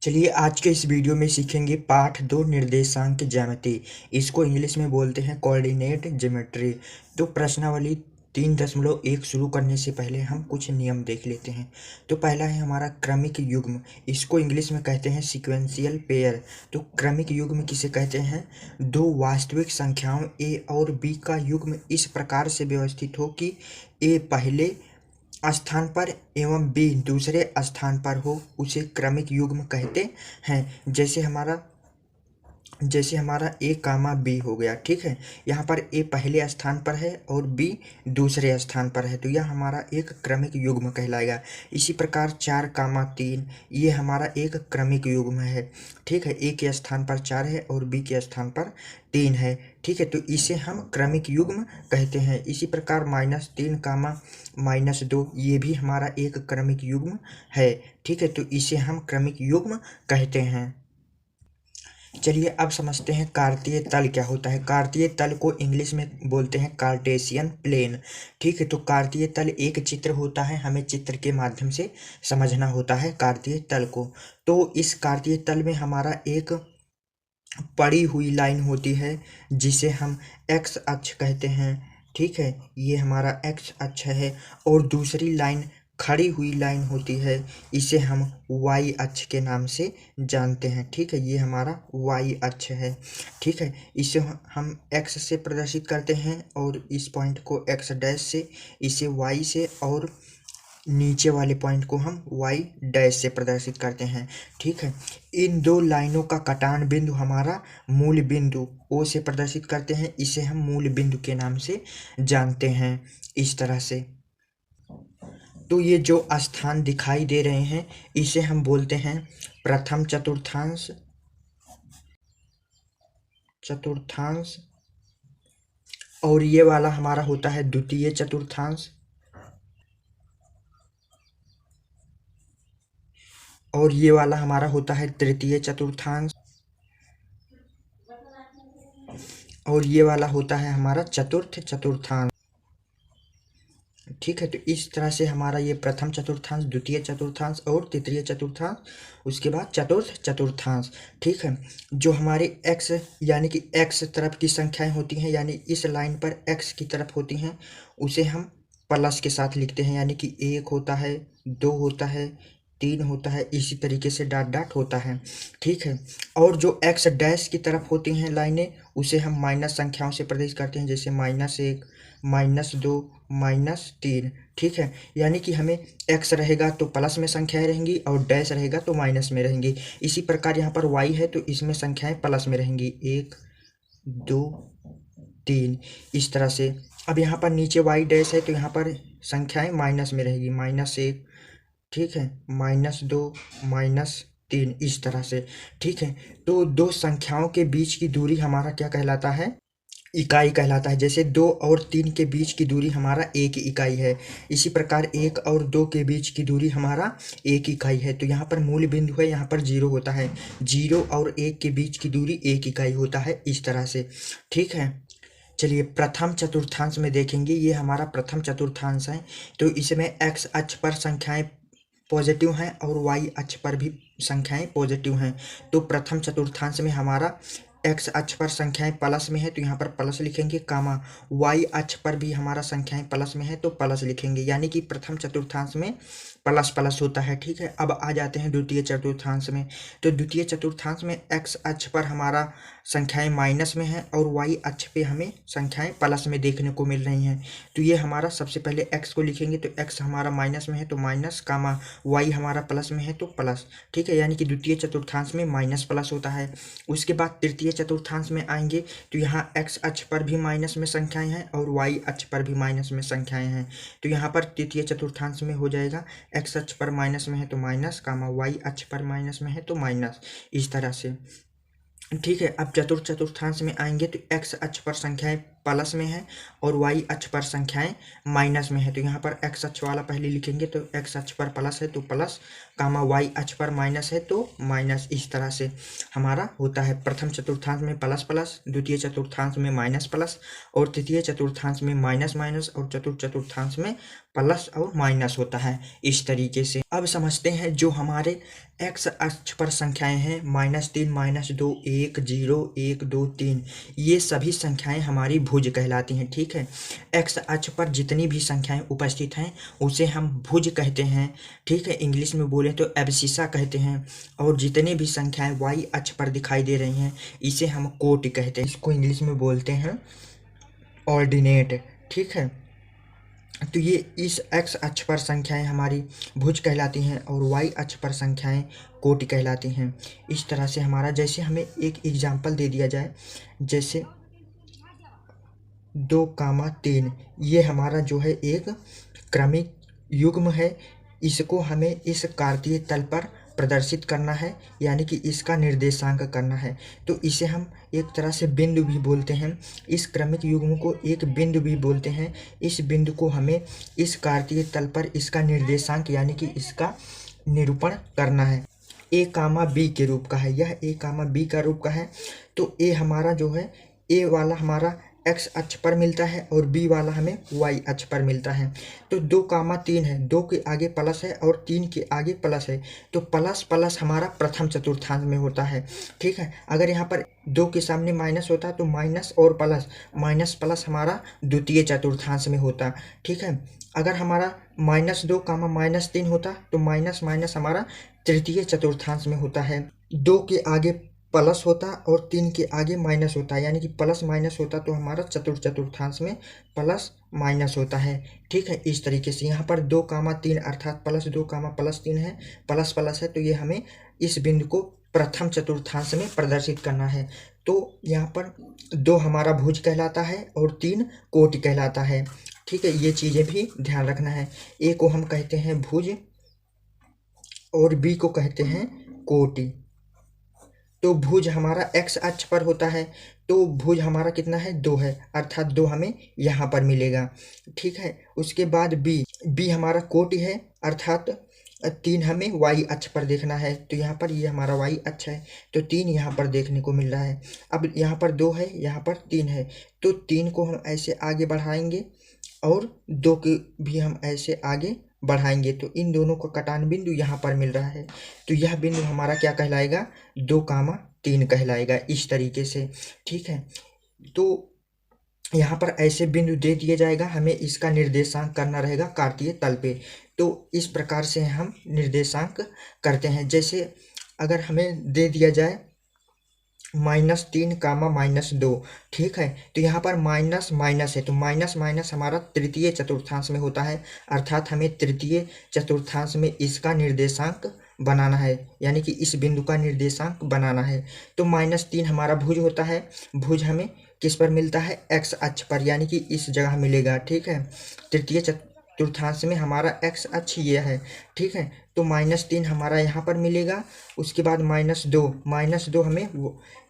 चलिए आज के इस वीडियो में सीखेंगे पाठ 2 निर्देशांक ज्यामिति। इसको इंग्लिश में बोलते हैं कोऑर्डिनेट ज्योमेट्री। तो प्रश्नावली 3.1 शुरू करने से पहले हम कुछ नियम देख लेते हैं। तो पहला है हमारा क्रमिक युग्म। इसको इंग्लिश में कहते हैं सीक्वेंशियल पेयर। तो क्रमिक युग्म किसे कहते हैं? दो वास्तविक संख्याओं a और b का युग्म इस प्रकार से व्यवस्थित हो कि a पहले स्थान पर एवं बी दूसरे स्थान पर हो, उसे क्रमिक युग्म कहते हैं। जैसे हमारा ए कामा बी हो गया। ठीक है, यहाँ पर ए पहले स्थान पर है और बी दूसरे स्थान पर है, तो यह हमारा एक क्रमिक युग्म कहलाएगा। इसी प्रकार 4, 3 ये हमारा एक क्रमिक युग्म है। ठीक है, ए के स्थान पर 4 है और बी के स्थान पर 3 है। ठीक है, तो इसे हम क्रमिक युग्म कहते हैं। इसी प्रकार -3, -2 ये भी हमारा एक क्रमिक युग्म है। ठीक है, तो इसे हम क्रमिक युग्म कहते हैं। चलिए अब समझते हैं कार्तीय तल क्या होता है। कार्तीय तल को इंग्लिश में बोलते हैं कार्टेशियन प्लेन। ठीक है, तो कार्तीय तल एक चित्र होता है, हमें चित्र के माध्यम से समझना होता है कार्तीय तल को। तो इस कार्तीय तल में हमारा एक पड़ी हुई लाइन होती है जिसे हम एक्स अक्ष कहते हैं। ठीक है, ये हमारा एक्स अक्ष है। और दूसरी लाइन खड़ी हुई लाइन होती है, इसे हम वाई अक्ष के नाम से जानते हैं। ठीक है, ये हमारा वाई अक्ष है। ठीक है, इसे हम एक्स से प्रदर्शित करते हैं और इस पॉइंट को एक्स डैश से, इसे वाई से, और नीचे वाले पॉइंट को हम वाई डैश से प्रदर्शित करते हैं। ठीक है, इन दो लाइनों का कटान बिंदु हमारा मूल बिंदु ओ से प्रदर्शित करते हैं, इसे हम मूल बिंदु के नाम से जानते हैं। इस तरह से तो ये जो स्थान दिखाई दे रहे हैं इसे हम बोलते हैं प्रथम चतुर्थांश, और ये वाला हमारा होता है द्वितीय चतुर्थांश, और ये वाला हमारा होता है तृतीय चतुर्थांश, और ये वाला होता है हमारा चतुर्थ चतुर्थांश। ठीक है, तो इस तरह से हमारा ये प्रथम चतुर्थांश, द्वितीय चतुर्थांश और तृतीय चतुर्थांश, उसके बाद चतुर्थ चतुर्थांश। ठीक है, जो हमारे x यानी कि x तरफ की संख्याएं होती हैं, यानी इस लाइन पर x की तरफ होती हैं, उसे हम प्लस के साथ लिखते हैं। यानी कि 1 होता है, 2 होता है, 3 होता है, इसी तरीके से डॉट डॉट होता है। ठीक है, और जो x डैश की तरफ होती हैं लाइनें, उसे हम माइनस संख्याओं से प्रदर्शित करते हैं, जैसे -1, -2, -3। ठीक है, यानी कि हमें x रहेगा तो प्लस में संख्याएं रहेंगी और डैश रहेगा तो माइनस में रहेंगी। इसी प्रकार यहाँ पर y है तो इसमें संख्याएं प्लस में रहेंगी, 1, 2, 3, इस तरह से। अब यहाँ पर नीचे y डैश है तो यहाँ पर संख्याएं माइनस में रहेगी, -1, ठीक है, -2, -3, इस तरह से। ठीक है, तो दो संख्याओं के बीच की दूरी हमारा क्या कहलाता है? इकाई कहलाता है। जैसे 2 और 3 के बीच की दूरी हमारा 1 इकाई है, इसी प्रकार 1 और 2 के बीच की दूरी हमारा 1 इकाई है। तो यहाँ पर मूल बिंदु है, यहाँ पर 0 होता है, 0 और 1 के बीच की दूरी 1 इकाई होता है, इस तरह से। ठीक है, चलिए प्रथम चतुर्थांश में देखेंगे। ये हमारा प्रथम चतुर्थांश है, तो इसमें x अक्ष पर संख्याएं पॉजिटिव हैं और y अक्ष पर भी संख्याएं पॉजिटिव हैं। तो प्रथम चतुर्थांश में हमारा x अक्ष पर संख्याएं प्लस में है तो यहाँ पर प्लस लिखेंगे, कामा y अक्ष पर भी हमारा संख्याएं प्लस में है तो प्लस लिखेंगे, यानी कि प्रथम चतुर्थांश में प्लस प्लस होता है। ठीक है, अब आ जाते हैं द्वितीय चतुर्थांश में। तो द्वितीय चतुर्थांश में x अक्ष पर हमारा संख्याएं माइनस में है और y अक्ष पे हमें संख्याएं प्लस में देखने को मिल रही हैं। तो ये हमारा सबसे पहले x को लिखेंगे, तो x हमारा माइनस में है तो माइनस, कामा y हमारा प्लस में है तो प्लस। ठीक है, यानी कि द्वितीय चतुर्थांश में माइनस प्लस होता है। उसके बाद तृतीय चतुर्थांश में आएंगे तो यहाँ x अक्ष पर भी माइनस में संख्याएं हैं और y अक्ष पर भी माइनस में संख्याएं हैं। तो यहाँ पर तृतीय चतुर्थांश में हो जाएगा x अक्ष पर माइनस में है तो माइनस, कामा y अक्ष पर माइनस में है तो माइनस, इस तरह से। ठीक है, अब चतुर्थ चतुर्थांश में आएंगे तो x अक्ष पर संख्याएं प्लस में है और वाई अक्ष पर संख्याएं माइनस में है। तो यहाँ पर एक्स अक्ष वाला पहले लिखेंगे, तो एक्स अक्ष पर प्लस है तो प्लस, कामा वाई अक्ष पर माइनस है तो माइनस। इस तरह से हमारा होता है प्रथम चतुर्थांश में प्लस प्लस, द्वितीय चतुर्थांश में माइनस प्लस, और तृतीय चतुर्थांश में माइनस माइनस, और चतुर्थ चतुर्थांश में प्लस और माइनस होता है। इस तरीके से अब समझते हैं जो हमारे एक्स अक्ष पर संख्याएं हैं -3, -2, 1, 0, 1, 2, 3, ये सभी संख्याएं हमारी भुज कहलाती हैं। ठीक है, एक्स अक्ष पर जितनी भी संख्याएं उपस्थित हैं उसे हम भुज कहते हैं। ठीक है, इंग्लिश में बोले तो एब्सिसा कहते हैं। और जितनी भी संख्याएं वाई अक्ष पर दिखाई दे रही हैं इसे हम कोटि कहते हैं। इसको इंग्लिश में बोलते हैं ऑर्डिनेट। ठीक है, तो ये इस एक्स अक्ष पर संख्याएं हमारी भुज कहलाती हैं और वाई अक्ष पर संख्याएं कोटि कहलाती हैं। इस तरह से हमारा, जैसे हमें एक एग्जाम्पल दे दिया जाए, जैसे 2, 3, ये हमारा जो है एक क्रमिक युग्म है। इसको हमें इस कार्तीय तल पर प्रदर्शित करना है, यानी कि इसका निर्देशांक करना है। तो इसे हम एक तरह से बिंदु भी बोलते हैं। इस क्रमिक युग्म को एक बिंदु भी बोलते हैं। इस बिंदु को हमें इस कार्तीय तल पर इसका निर्देशांक यानी कि इसका निरूपण करना है। ए कामा बी के रूप का है, यह ए कामा बी का रूप का है। तो ए हमारा जो है, ए वाला हमारा एक्स अक्ष पर मिलता है और बी वाला हमें वाई अक्ष पर मिलता है। तो 2, 3 है, 2 के आगे प्लस है और 3 के आगे प्लस है, तो प्लस प्लस हमारा प्रथम चतुर्थांश में होता है। ठीक है, अगर यहाँ पर 2 के सामने माइनस होता तो माइनस और प्लस, माइनस प्लस हमारा द्वितीय चतुर्थांश में होता। ठीक है, अगर हमारा -2, -3 होता तो माइनस माइनस हमारा तृतीय चतुर्थांश में होता है। 2 के आगे प्लस होता और 3 के आगे माइनस होता है, यानी कि प्लस माइनस होता तो हमारा चतुर्थ चतुर्थांश में प्लस माइनस होता है। ठीक है, इस तरीके से यहाँ पर 2, 3 अर्थात +2, +3 है, प्लस प्लस है, तो ये हमें इस बिंदु को प्रथम चतुर्थांश में प्रदर्शित करना है। तो यहाँ पर 2 हमारा भुज कहलाता है और 3 कोटि कहलाता है। ठीक है, ये चीज़ें भी ध्यान रखना है। ए को हम कहते हैं भुज और बी को कहते हैं कोटि। तो भुज हमारा एक्स अक्ष पर होता है, तो भुज हमारा कितना है, 2 है, अर्थात 2 हमें यहाँ पर मिलेगा। ठीक है, उसके बाद बी हमारा कोटि है, अर्थात 3 हमें वाई अक्ष पर देखना है। तो यहाँ पर ये हमारा वाई अक्ष है, तो 3 यहाँ पर देखने को मिल रहा है। अब यहाँ पर 2 है, यहाँ पर 3 है, तो 3 को हम ऐसे आगे बढ़ाएंगे और 2 को भी हम ऐसे आगे बढ़ाएंगे, तो इन दोनों का कटान बिंदु यहाँ पर मिल रहा है। तो यह बिंदु हमारा क्या कहलाएगा, 2, 3 कहलाएगा, इस तरीके से। ठीक है, तो यहाँ पर ऐसे बिंदु दे दिया जाएगा, हमें इसका निर्देशांक करना रहेगा कार्तीय तल पे। तो इस प्रकार से हम निर्देशांक करते हैं। जैसे अगर हमें दे दिया जाए -3, -2, ठीक है, तो यहाँ पर माइनस माइनस है, तो माइनस माइनस हमारा तृतीय चतुर्थांश में होता है, अर्थात हमें तृतीय चतुर्थांश में इसका निर्देशांक बनाना है, यानी कि इस बिंदु का निर्देशांक बनाना है। तो -3 हमारा भुज होता है, भुज हमें किस पर मिलता है, एक्स अक्ष पर, यानी कि इस जगह मिलेगा। ठीक है, तृतीय चतुर्थांश में हमारा एक्स अक्ष ये है। ठीक है, तो -3 हमारा यहाँ पर मिलेगा। उसके बाद -2 हमें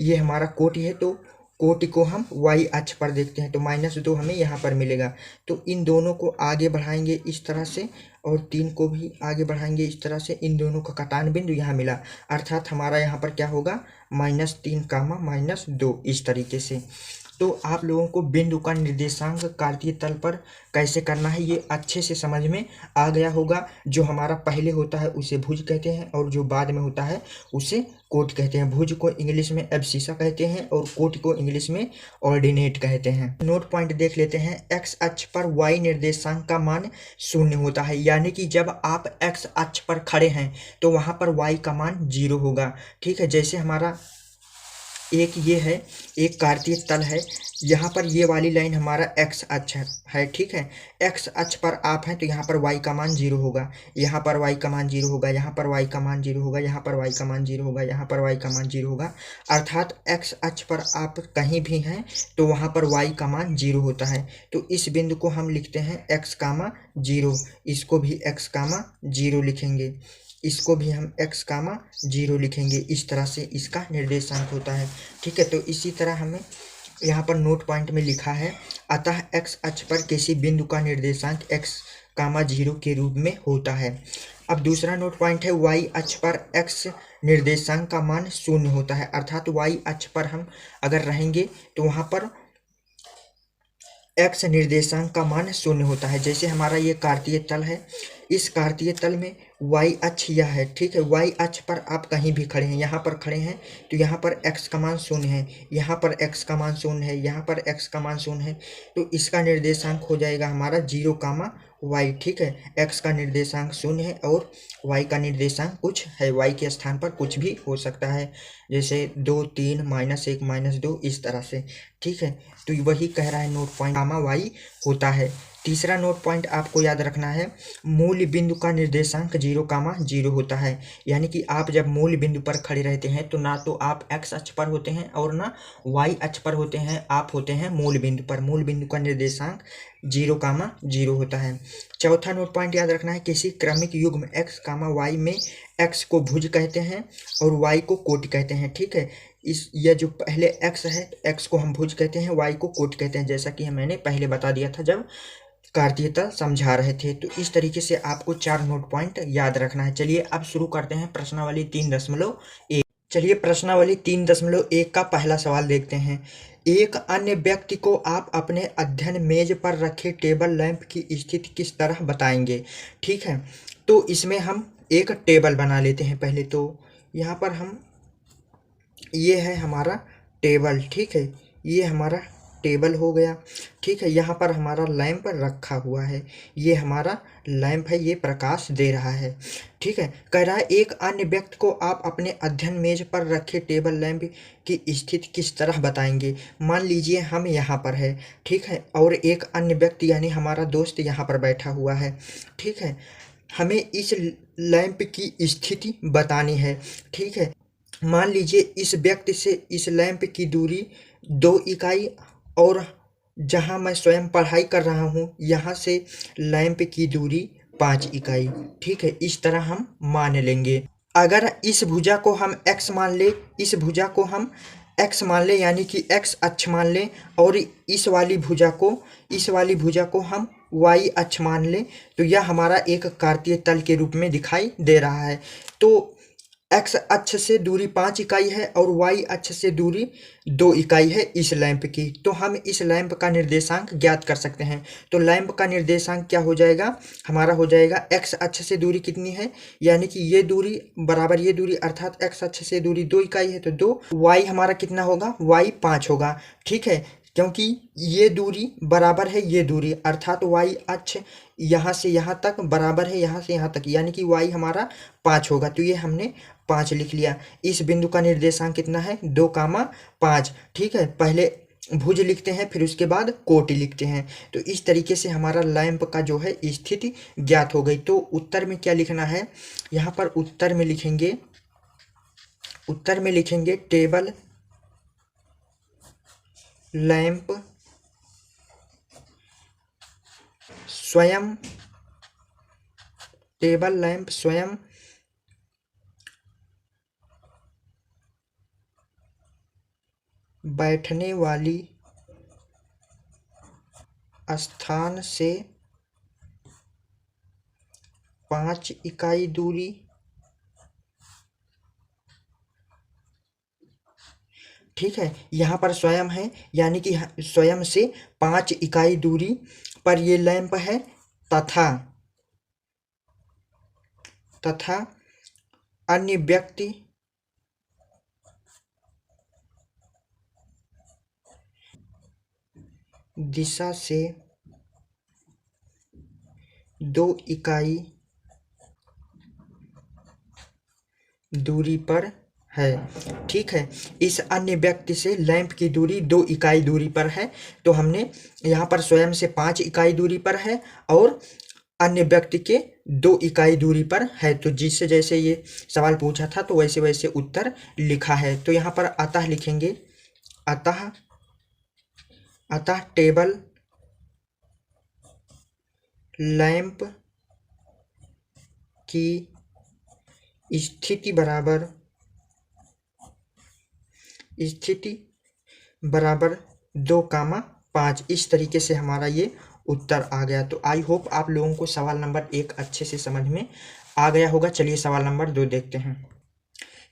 ये हमारा कोटि है, तो कोटि को हम वाई अक्ष पर देखते हैं, तो -2 हमें यहाँ पर मिलेगा। तो इन दोनों को आगे बढ़ाएंगे इस तरह से, और 3 को भी आगे बढ़ाएंगे इस तरह से, इन दोनों का कटान बिंदु यहाँ मिला, अर्थात हमारा यहाँ पर क्या होगा, -3, -2, इस तरीके से। तो आप लोगों को बिंदु का निर्देशांक कार्तीय तल पर कैसे करना है ये अच्छे से समझ में आ गया होगा। जो हमारा पहले होता है उसे भुज कहते हैं और जो बाद में होता है उसे कोटि कहते हैं। भुज को इंग्लिश में एब्सिसा कहते हैं और कोटि को इंग्लिश में ऑर्डिनेट कहते हैं। नोट पॉइंट देख लेते हैं। एक्स अक्ष पर वाई निर्देशांक का मान 0 होता है, यानी कि जब आप एक्स अक्ष पर खड़े हैं तो वहाँ पर वाई का मान 0 होगा। ठीक है, जैसे हमारा एक ये है, एक कार्तीय तल है, यहाँ पर ये वाली लाइन हमारा एक्स अक्ष है। ठीक है, एक्स अक्ष पर आप हैं तो यहाँ पर वाई का मान 0 होगा, यहाँ पर वाई का मान 0 होगा, यहाँ पर वाई का मान 0 होगा, यहाँ पर वाई का मान 0 होगा, यहाँ पर वाई का मान 0 होगा। अर्थात एक्स अक्ष पर आप कहीं भी हैं तो वहाँ पर वाई का मान 0 होता है। तो इस बिंदु को हम लिखते हैं x, 0, इसको भी x, 0 लिखेंगे, इसको भी हम x, 0 लिखेंगे। इस तरह से इसका निर्देशांक होता है। ठीक है, तो इसी तरह हमें यहाँ पर नोट पॉइंट में लिखा है, अतः एक्स अक्ष पर किसी बिंदु का निर्देशांक x, 0 के रूप में होता है। अब दूसरा नोट पॉइंट है, y अक्ष पर x निर्देशांक का मान 0 होता है, अर्थात y अक्ष पर हम अगर रहेंगे तो वहाँ पर x निर्देशांक का मान 0 होता है। जैसे हमारा ये कार्तीय तल है, इस कार्तीय तल में y अक्ष यह है, ठीक है। y अक्ष पर आप कहीं भी खड़े हैं, यहाँ पर खड़े हैं तो यहाँ पर x का मान 0 है, यहाँ पर x का मान 0 है, यहाँ पर x का मान 0 है, तो इसका निर्देशांक हो जाएगा हमारा 0, y, ठीक है। x का निर्देशांक 0 है और y का निर्देशांक कुछ है, y के स्थान पर कुछ भी हो सकता है, जैसे 2, 3, -1, -2, इस तरह से, ठीक है। तो वही कह रहा है नोट पॉइंट, y होता है। तीसरा नोट पॉइंट आपको याद रखना है, मूल बिंदु का निर्देशांक 0, 0 होता है। यानी कि आप जब मूल बिंदु पर खड़े रहते हैं तो ना तो आप x अक्ष पर होते हैं और ना y अक्ष पर होते हैं, आप होते हैं मूल बिंदु पर। मूल बिंदु का निर्देशांक 0, 0 होता है। चौथा नोट पॉइंट याद रखना है, किसी क्रमिक युग्म x, y में x को भुज कहते हैं और y को कोटि कहते हैं, ठीक है। यह जो पहले x है, x को हम भुज कहते हैं, y को कोटि कहते हैं, जैसा कि मैंने पहले बता दिया था जब कार्तीयता समझा रहे थे। तो इस तरीके से आपको 4 नोट पॉइंट याद रखना है। चलिए अब शुरू करते हैं प्रश्नावली 3.1। चलिए प्रश्नावली 3.1 का पहला सवाल देखते हैं। एक अन्य व्यक्ति को आप अपने अध्ययन मेज पर रखे टेबल लैंप की स्थिति किस तरह बताएंगे, ठीक है। तो इसमें हम एक टेबल बना लेते हैं पहले। तो यहाँ पर हम, ये है हमारा टेबल, ठीक है, ये हमारा टेबल हो गया, ठीक है। यहाँ पर हमारा लैंप रखा हुआ है, ये हमारा लैंप है, ये प्रकाश दे रहा है, ठीक है। कह रहा है एक अन्य व्यक्ति को आप अपने अध्ययन मेज पर रखे टेबल लैंप की स्थिति किस तरह बताएंगे। मान लीजिए हम यहाँ पर है, ठीक है, और एक अन्य व्यक्ति यानी हमारा दोस्त यहाँ पर बैठा हुआ है, ठीक है। हमें इस लैंप की स्थिति बतानी है, ठीक है। मान लीजिए इस व्यक्ति से इस लैंप की दूरी 2 इकाई और जहाँ मैं स्वयं पढ़ाई कर रहा हूँ यहाँ से लैंप की दूरी 5 इकाई, ठीक है। इस तरह हम मान लेंगे। अगर इस भुजा को हम x मान ले, इस भुजा को हम x मान ले यानी कि x अक्ष मान ले, और इस वाली भुजा को हम y अक्ष मान ले, तो यह हमारा एक कार्तीय तल के रूप में दिखाई दे रहा है। तो x अक्ष से दूरी 5 इकाई है और y अक्ष से दूरी 2 इकाई है इस लैंप की। तो हम इस लैंप का निर्देशांक ज्ञात कर सकते हैं। तो लैंप का निर्देशांक क्या हो जाएगा, हमारा हो जाएगा x अक्ष से दूरी कितनी है, यानी कि ये दूरी बराबर ये दूरी, अर्थात x अक्ष से दूरी 2 इकाई है तो 2, y हमारा कितना होगा, y 5 होगा, ठीक है। क्योंकि ये दूरी बराबर है ये दूरी, अर्थात y अक्ष यहाँ से यहाँ तक बराबर है यहाँ से यहाँ तक, यानी कि y हमारा 5 होगा। तो ये हमने 5 लिख लिया। इस बिंदु का निर्देशांक कितना है, 2, 5, ठीक है। पहले भुज लिखते हैं फिर उसके बाद कोटि लिखते हैं। तो इस तरीके से हमारा लैंप का जो है स्थिति ज्ञात हो गई। तो उत्तर में क्या लिखना है, यहाँ पर उत्तर में लिखेंगे टेबल लैंप स्वयं, टेबल लैंप स्वयं बैठने वाली स्थान से 5 इकाई दूरी, ठीक है। यहाँ पर स्वयं है यानी कि स्वयं से 5 इकाई दूरी पर ये लैंप है, तथा अन्य व्यक्ति दिशा से 2 इकाई दूरी पर है, ठीक है। इस अन्य व्यक्ति से लैंप की दूरी 2 इकाई दूरी पर है। तो हमने यहाँ पर स्वयं से 5 इकाई दूरी पर है और अन्य व्यक्ति के 2 इकाई दूरी पर है। तो जिससे जैसे ये सवाल पूछा था तो वैसे वैसे उत्तर लिखा है। तो यहाँ पर अतः लिखेंगे, अतः टेबल लैंप की स्थिति बराबर 2,5। इस तरीके से हमारा ये उत्तर आ गया। तो आई होप आप लोगों को सवाल नंबर 1 अच्छे से समझ में आ गया होगा। चलिए सवाल नंबर 2 देखते हैं।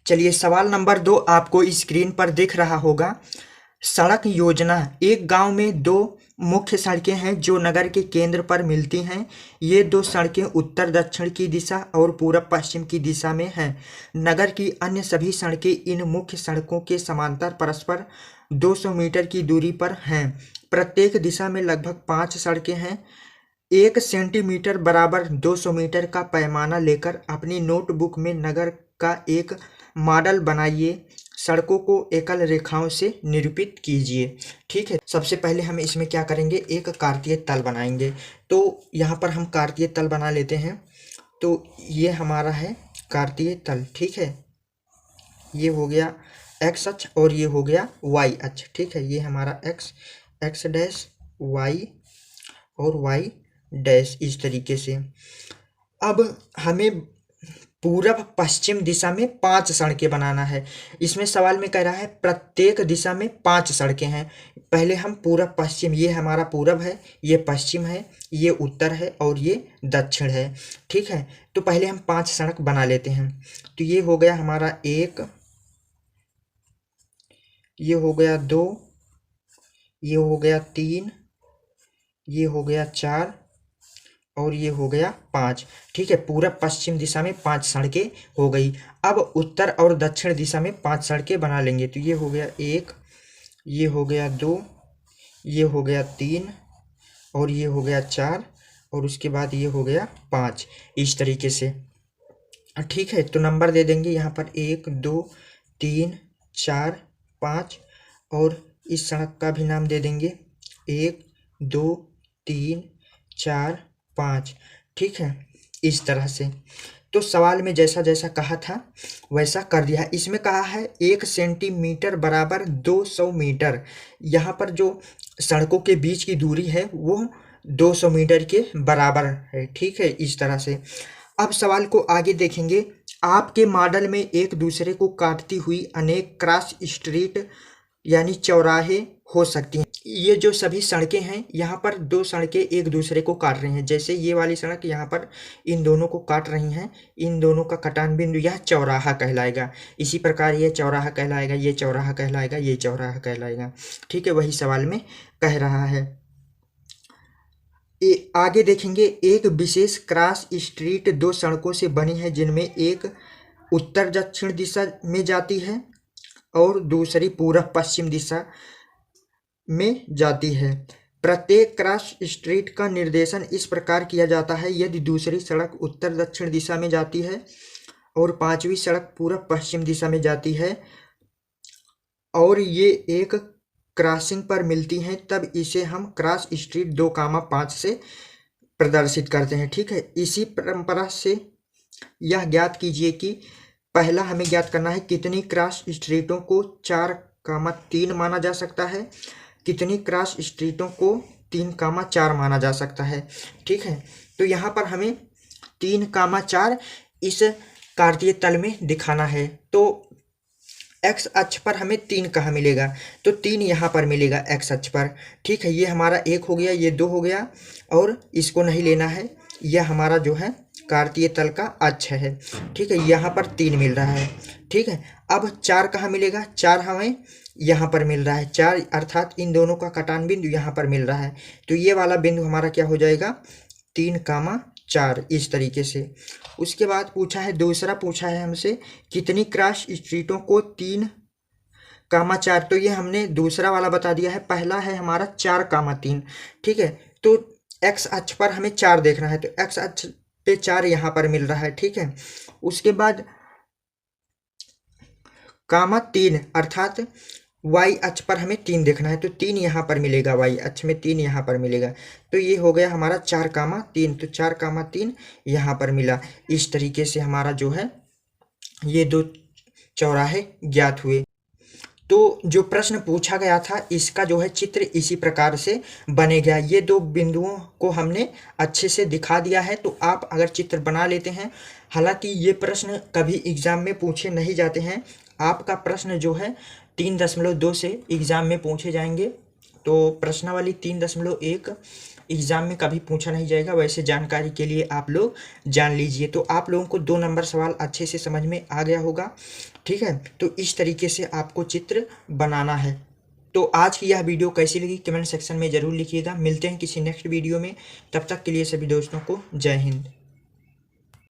चलिए सवाल नंबर 2 आपको स्क्रीन पर दिख रहा होगा। सड़क योजना। एक गांव में दो मुख्य सड़कें हैं जो नगर के केंद्र पर मिलती हैं। ये दो सड़कें उत्तर दक्षिण की दिशा और पूरब पश्चिम की दिशा में हैं। नगर की अन्य सभी सड़कें इन मुख्य सड़कों के समांतर परस्पर 200 मीटर की दूरी पर हैं। प्रत्येक दिशा में लगभग 5 सड़कें हैं। 1 सेंटीमीटर बराबर 200 मीटर का पैमाना लेकर अपनी नोटबुक में नगर का एक मॉडल बनाइए। सड़कों को एकल रेखाओं से निरूपित कीजिए। ठीक है, सबसे पहले हम इसमें क्या करेंगे, एक कार्तीय तल बनाएंगे। तो यहाँ पर हम कार्तीय तल बना लेते हैं। तो ये हमारा है कार्तीय तल। ठीक है, ये हो गया एक्स अक्ष और ये हो गया वाई अक्ष। ठीक है, ये हमारा एक्स डैश वाई और वाई डैश इस तरीके से। अब हमें पूरब पश्चिम दिशा में 5 सड़कें बनाना है। इसमें सवाल में कह रहा है प्रत्येक दिशा में 5 सड़कें हैं। पहले हम पूरब पश्चिम, ये हमारा पूरब है, ये पश्चिम है, ये उत्तर है और ये दक्षिण है। ठीक है, तो पहले हम 5 सड़क बना लेते हैं। तो ये हो गया हमारा 1, ये हो गया 2, ये हो गया 3, ये हो गया 4 और ये हो गया 5। ठीक है, पूरब पश्चिम दिशा में 5 सड़कें हो गई। अब उत्तर और दक्षिण दिशा में 5 सड़कें बना लेंगे। तो ये हो गया 1, ये हो गया 2, ये हो गया 3 और ये हो गया 4 और उसके बाद ये हो गया 5 इस तरीके से। ठीक है, तो नंबर दे देंगे यहाँ पर 1, 2, 3, 4, 5 और इस सड़क का भी नाम दे देंगे 1, 2, 3, 4, 5। ठीक है, इस तरह से। तो सवाल में जैसा जैसा कहा था वैसा कर दिया है। इसमें कहा है 1 सेंटीमीटर बराबर 200 मीटर। यहाँ पर जो सड़कों के बीच की दूरी है वो 200 मीटर के बराबर है। ठीक है, इस तरह से। अब सवाल को आगे देखेंगे। आपके मॉडल में एक दूसरे को काटती हुई अनेक क्रॉस स्ट्रीट यानी चौराहे हो सकती हैं। ये जो सभी सड़कें हैं, यहाँ पर 2 सड़कें एक दूसरे को काट रही हैं। जैसे ये वाली सड़क यहाँ पर इन दोनों को काट रही हैं, इन दोनों का कटान बिंदु यह चौराहा कहलाएगा। इसी प्रकार ये चौराहा कहलाएगा, ये चौराहा कहलाएगा, ये चौराहा कहलाएगा। ठीक है, वही सवाल में कह रहा है। आगे देखेंगे। एक विशेष क्रॉस स्ट्रीट 2 सड़कों से बनी है जिनमें एक उत्तर दक्षिण दिशा में जाती है और दूसरी पूरब पश्चिम दिशा में जाती है। प्रत्येक क्रॉस स्ट्रीट का निर्देशन इस प्रकार किया जाता है। यदि दूसरी सड़क उत्तर दक्षिण दिशा में जाती है और 5वीं सड़क पूरब पश्चिम दिशा में जाती है और ये एक क्रॉसिंग पर मिलती हैं, तब इसे हम क्रॉस स्ट्रीट 2,5 से प्रदर्शित करते हैं। ठीक है, इसी परंपरा से यह ज्ञात कीजिए कि पहला हमें ज्ञात करना है कितनी क्रॉस स्ट्रीटों को 4,3 माना जा सकता है, कितनी क्रॉस स्ट्रीटों को 3,4 माना जा सकता है। ठीक है, तो यहाँ पर हमें 3,4 इस कार्तीय तल में दिखाना है। तो एक्स अक्ष पर हमें 3 कहाँ मिलेगा, तो 3 यहाँ पर मिलेगा एक्स अक्ष पर। ठीक है, ये हमारा 1 हो गया, ये 2 हो गया और इसको नहीं लेना है। यह हमारा जो है कार्तीय तल का अक्ष है। ठीक है, यहाँ पर 3 मिल रहा है। ठीक है, अब 4 कहाँ मिलेगा, 4 हमें यहाँ पर मिल रहा है। 4 अर्थात इन दोनों का कटान बिंदु यहाँ पर मिल रहा है। तो ये वाला बिंदु हमारा क्या हो जाएगा, 3,4 इस तरीके से। उसके बाद पूछा है, दूसरा पूछा है हमसे कितनी क्रॉस स्ट्रीटों को 3,4। तो ये हमने दूसरा वाला बता दिया है। पहला है हमारा 4,3। ठीक है, तो एक्स अक्ष पर हमें 4 देखना है, तो एक्स अक्ष पे 4 यहाँ पर मिल रहा है। ठीक है, उसके बाद 3 अर्थात वाई अक्ष पर हमें 3 देखना है, तो 3 यहाँ पर मिलेगा, वाई अक्ष में 3 यहाँ पर मिलेगा। तो ये हो गया हमारा 4,3। तो 4,3 यहाँ पर मिला। इस तरीके से हमारा जो है ये 2 चौराहे ज्ञात हुए। तो जो प्रश्न पूछा गया था इसका जो है चित्र इसी प्रकार से बनेगा। ये 2 बिंदुओं को हमने अच्छे से दिखा दिया है। तो आप अगर चित्र बना लेते हैं, हालांकि ये प्रश्न कभी एग्ज़ाम में पूछे नहीं जाते हैं। आपका प्रश्न जो है 3.2 से एग्ज़ाम में पूछे जाएंगे। तो प्रश्नावली 3.1 एग्ज़ाम में कभी पूछा नहीं जाएगा, वैसे जानकारी के लिए आप लोग जान लीजिए। तो आप लोगों को 2 नंबर सवाल अच्छे से समझ में आ गया होगा, ठीक है। तो इस तरीके से आपको चित्र बनाना है। तो आज की यह वीडियो कैसी लगी कमेंट सेक्शन में ज़रूर लिखिएगा। मिलते हैं किसी नेक्स्ट वीडियो में, तब तक के लिए सभी दोस्तों को जय हिंद।